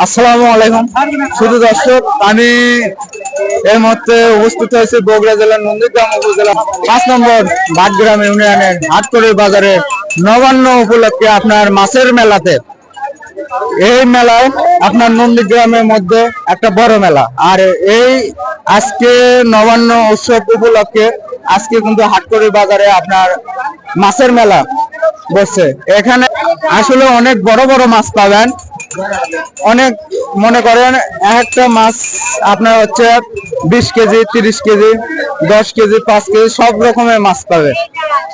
আসসালামু আলাইকুম শুধু দর্শক, আমি এই মুহূর্তে উপস্থিত হয়েছি বগুড়া জেলার নন্দীগ্রাম উপজেলা 5 নম্বর ভাটগ্রাম ইউনিয়নের হাটকড়ির বাজারে নবান্ন উপলক্ষে আপনার মাছের মেলাতে। এই মেলায় আপনার নন্দীগ্রামের মধ্যে একটা বড় মেলা, আর এই আজকে নবান্ন উৎসব উপলক্ষে আজকে কিন্তু হাটকড়ির বাজারে আপনার মাছের মেলা বসছে। এখানে আসলে অনেক বড় বড় মাছ পাবেন। অনেক মনে করেন একটা মাছ আপনার হচ্ছে 20 কেজি, 30 কেজি, 10 কেজি, 5 কেজি সব রকমের মাছ পাবে।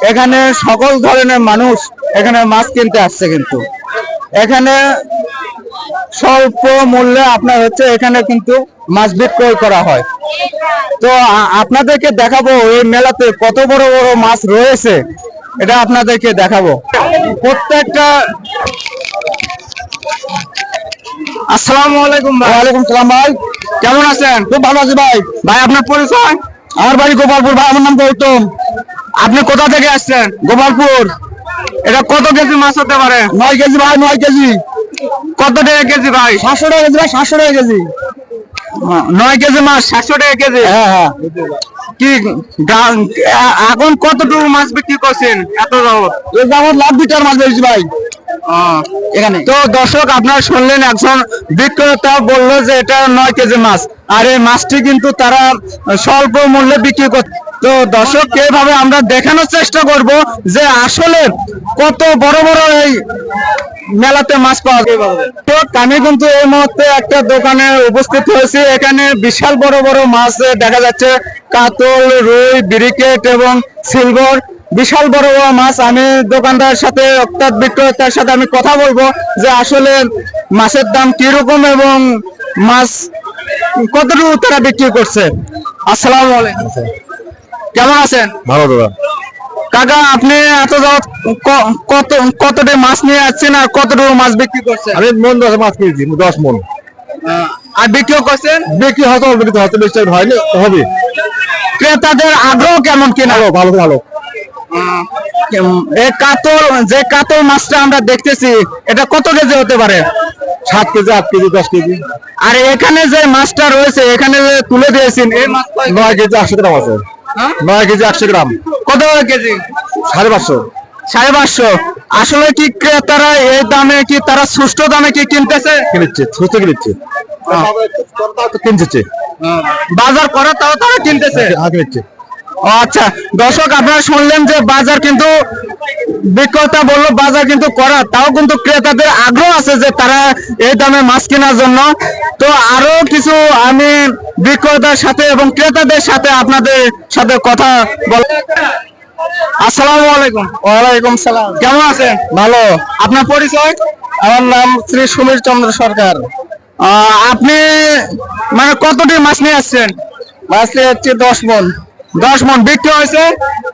এখানে সকল ধরনের মানুষ এখানে মাছ কিনতে আসছে, কিন্তু এখানে স্বল্প মূল্যে আপনার হচ্ছে এখানে কিন্তু মাছ বিক্রয় করা হয়। তো আপনাদেরকে দেখাবো এই মেলাতে কত বড় বড় মাছ রয়েছে, এটা আপনাদেরকে দেখাবো। প্রত্যেকটা আসসালামু আলাইকুম ভাই। ওয়ালাইকুম সালাম ভাই, কেমন আছেন? খুব ভালো আছি ভাই। ভাই আপনার পরিচয়? আমার বাড়ি গোপালপুর ভাই, আমার নাম গৌতম। আপনি কোথা থেকে আসছেন? গোপালপুর। এটা কত কেজি মাছ হতে পারে? 9 কেজি ভাই, 9 কেজি। কত টাকা কেজি ভাই? 700 টাকা কেজি ভাই, 700 টাকা কেজি। 9 কেজি মাছ 700 টাকা কেজি। হ্যাঁ হ্যাঁ। কি এখন কতটুকু মাছ বিক্রি করছেন এত যাবত? এই যাবত লাখ 2 টাকার মাছ বেশি ভাই এখানে। তো দর্শক, আপনারা শুনলেন, একজন বিক্রেতা বললো যে এটা 9 কেজি মাছ, আর এই মাছটি কিন্তু তারা স্বল্প মূল্যে বিক্রি করছে। তো দর্শক, এইভাবে আমরা দেখানোর চেষ্টা করব যে আসলে কত বড় বড় এই মেলাতে মাছ পাওয়া যায়। তো আমি কিন্তু এই মুহূর্তে একটা দোকানে উপস্থিত হয়েছি। এখানে বিশাল বড় বড় মাছ দেখা যাচ্ছে, কাতল, রুই, ব্রিকেট এবং সিলভার, বিশাল বড় বড় মাছ। আমি দোকানদার সাথে অর্থাৎ বিক্রেতার সাথে আমি কথা বলবো যে আসলে মাছের দাম কিরকম এবং মাছ কতটুকু তারা বিক্রি করছে। আসসালামু আলাইকুম, কেমন আছেন? ভালো দাদা। কাকা, আপনি এত কতটা মাছ নিয়ে আসছেন আর কতটুকু মাছ বিক্রি করছেন? আমি মন 10 মাছ কিনেছি, 10 মন। আর বিক্রিও করছেন? বিক্রি হয়তো অলরেডি হয়তো বেশি হয়নি, হবে। ক্রেতাদের আগ্রহ কেমন কিনা? ভালো ভালো। এই কাতল, যে কাতল মাছটা আমরা দেখতেছি, এটা কত কেজি হতে পারে? 7 কেজি, 8 কেজি, 10 কেজি। আর এখানে যে মাছটা রয়েছে, এখানে যে তুলে দিয়েছেন, এই মাছ 9 কেজি 800 গ্রাম আছে। 9 কেজি 100 গ্রাম। কত কেজি? 550। 550। আসলে কি ক্রেতারা এই দামে কি তারা সুষ্ঠু দামে কি কিনতেছে? কিনছে, সুস্থ কিনছে, কিনছে। বাজার করে তাও তারা কিনতেছে। কিনছে। আচ্ছা দর্শক, আপনারা শুনলেন যে বাজার কিন্তু বিক্রেতা বললো বাজার কিন্তু করা, তাও কিন্তু ক্রেতাদের আগ্রহ আছে যে তারা এই দামে মাছ কেনার জন্য। তো আরো কিছু আমি বিক্রেতার সাথে এবং ক্রেতাদের সাথে আপনাদের সাথে কথা বল। আসসালামু আলাইকুম। ওয়ালাইকুম সালাম। কেমন আছেন? ভালো। আপনার পরিচয়? আমার নাম শ্রী সমীর চন্দ্র সরকার। আপনি মানে কতটি মাছ নিয়ে আসছেন? মাছ নিয়ে হচ্ছে 10 মন। 10 মন বিক্রি হয়েছে?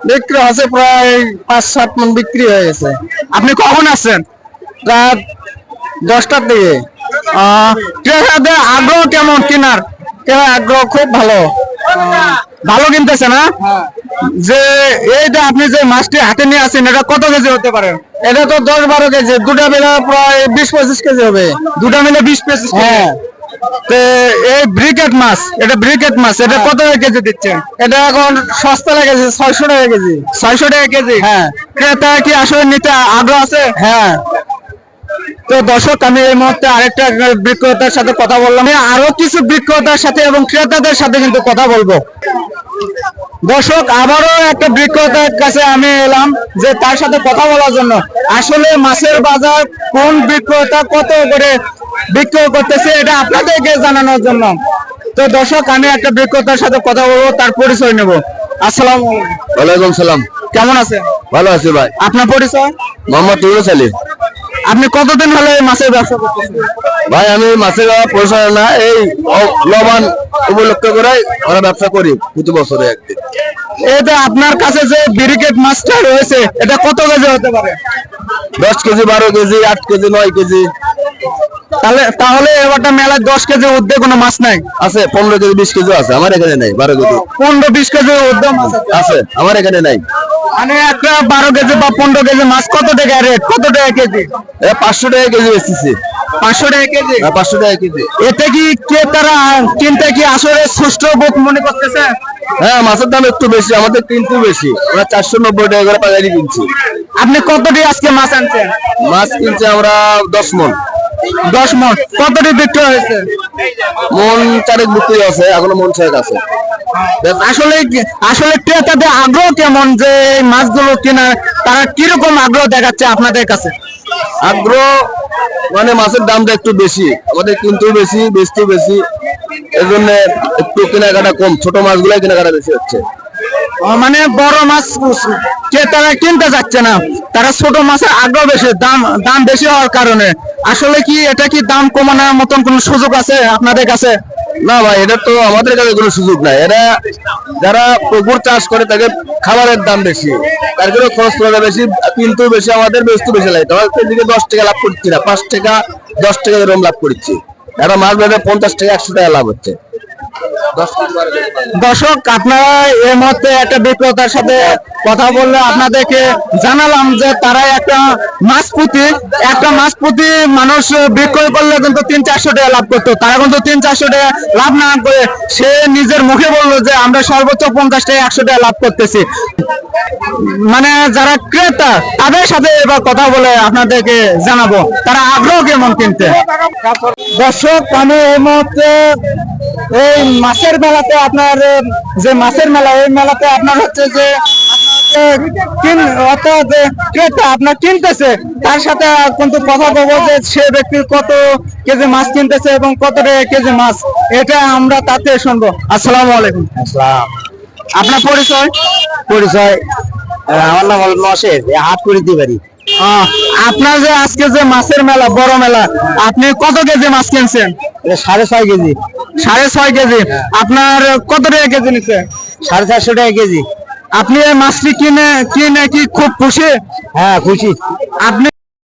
বিক্রি হয়েছে প্রায় 5-7 মন বিক্রি হয়ে গেছে। আপনি কখন আসছেন? রাত 10টার দিকে। ক্রেতাদের আগ্রহ কেমন কেনার? আগ্রহ খুব ভালো। ভালো কিনতেছে না? যে এইটা আপনি যে মাছটি হাতে নিয়ে আসেন, এটা কত কেজি হতে পারে? এটা তো 10-12 কেজি, দুটা মিলে প্রায় 20-25 কেজি হবে। দুটা মিলে 20-25 কেজি। হ্যাঁ। তো এই ব্রিকেট মাছ, এটা ব্রিকেট মাছ, এটা কত কেজি দিচ্ছেন? এটা এখন সস্তা লেগেছে, 600 টাকা কেজি। 600 টাকা কেজি। হ্যাঁ। ক্রেতা কি আসলে নিতে আগ্রহ আছে? হ্যাঁ। তো দর্শক, আমি এই মুহূর্তে আরেকটা বিক্রেতার সাথে কথা বললাম। আরো কিছু বিক্রেতার সাথে এবং ক্রেতাদের সাথে কিন্তু কথা বলবো। দর্শক, আবারও একটা বিক্রেতার কাছে আমি এলাম যে তার সাথে কথা বলার জন্য। আসলে মাছের বাজার কোন বিক্রেতা কত করে বিক্রয় করতেছে, এটা আপনাদেরকে জানানোর জন্য। তো দর্শক, আমি একটা বিক্রেতার সাথে কথা বলবো, তার পরিচয় নেব। আসসালামু আলাইকুম। ওয়ালাইকুম সালাম। কেমন আছেন? ভালো আছি ভাই। আপনার পরিচয়? মোহাম্মদ ইউনুস আলী। আপনি কতদিন হলো এই মাছের ব্যবসা করতেছেন? ভাই আমি মাছের পরিচয় না, এই লবণ উপলক্ষে করে আমরা ব্যবসা করি প্রতি বছরে একদিন। এটা আপনার কাছে যে ব্রিকেট মাছটা রয়েছে, এটা কত কেজি হতে পারে? 10 কেজি, 12 কেজি, 8 কেজি, 9 কেজি। তাহলে এবারটা মেলায় 10 কেজি ঊর্ধ্বে কোনো মাছ নাই? আছে 15 কেজি, 20 কেজি আছে, আমার এখানে নাই। 12 কেজি, 15-20 কেজি ঊর্ধ্বে মাছ আছে, আমার এখানে নাই। মানে একটা 12 কেজি বা 15 কেজি মাছ কত টাকা রেট, কত টাকা কেজি? 500 টাকা কেজি বেচতেছি। 500 টাকা কেজি। 500 টাকা কেজি। এতে কি ক্রেতারা কিনতে কি আসলে সুষ্ঠ বোধ মনে করতেছে? হ্যাঁ, মাছের দাম একটু বেশি, আমাদের কিন্তু বেশি, আমরা 490 টাকা করে পাইকারি কিনছি। আপনি কতটি আজকে মাছ আনছেন? মাছ কিনছি আমরা 10 মন। 10 মণ। কতটি বিক্রি হয়েছে? মন 4 বিক্রি আছে, এখনো মন 6 আছে। আসলে আসলে ক্রেতাদের আগ্রহ কেমন যে এই মাছগুলো কেনার, তারা কিরকম আগ্রহ দেখাচ্ছে আপনাদের কাছে? আগ্রহ মানে মাছের দামটা একটু বেশি, আমাদের কিন্তু বেশি, বেচতেও বেশি, এর জন্য একটু কেনাকাটা কম, ছোট মাছগুলাই কেনাকাটা বেশি হচ্ছে। মানে বড় মাছ ক্রেতারা কিনতে যাচ্ছে না, তারা ছোট মাছের আগ্রহ বেশি, দাম দাম বেশি হওয়ার কারণে। আসলে কি এটা কি দাম কমানোর মতন কোনো সুযোগ আছে আপনাদের কাছে? না ভাই, এটা তো আমাদের কাছে কোনো সুযোগ নাই। এরা যারা পুকুর চাষ করে তাদের খাবারের দাম বেশি, তার জন্য খরচ করা বেশি, কিন্তু বেশি, আমাদের বেশি বেশি লাগে। আমার দিকে 10 টাকা লাভ করছি না, 5 টাকা 10 টাকা এরকম লাভ করছি। একটা মাছ বেঁধে 50 টাকা 100 টাকা লাভ হচ্ছে। দর্শক, আপনারা এই মুহূর্তে একটা বিক্রেতার সাথে কথা বললে আপনাদেরকে জানালাম যে তারা একটা মাছ প্রতি মানুষ বিক্রয় করলে কিন্তু 300-400 টাকা লাভ করতো, তারা কিন্তু 300-400 টাকা লাভ না করে সে নিজের মুখে বললো যে আমরা সর্বোচ্চ 50 টাকা 100 টাকা লাভ করতেছি। মানে যারা ক্রেতা তাদের সাথে এবার কথা বলে আপনাদেরকে জানাবো তারা আগ্রহ কেমন কিনতে। দর্শক, আমি এই মুহূর্তে এই মাছের মেলাতে, আপনার যে মাছের মেলা, এই মেলাতে আপনার হচ্ছে যে অর্থাৎ ক্রেতা আপনার কিনতেছে, তার সাথে কিন্তু কথা বলবো যে সে ব্যক্তি কত কেজি মাছ কিনতেছে এবং কত টাকা কেজি মাছ, এটা আমরা তাতে শুনবো। আসসালামু আলাইকুম। আসসালাম। আপনার পরিচয়? আমার নাম নসের, হাট করে দিতে পারি। আপনার যে আজকে যে মাছের মেলা, বড় মেলা, আপনি কত কেজি মাছ কিনছেন? 6.5 কেজি। 6.5 কেজি। আপনার কত টাকা কেজি নিচ্ছে? 450 টাকা কেজি। আপনি এই মাছটি কিনে কিনে কি খুব খুশি? হ্যাঁ, খুশি। আপনি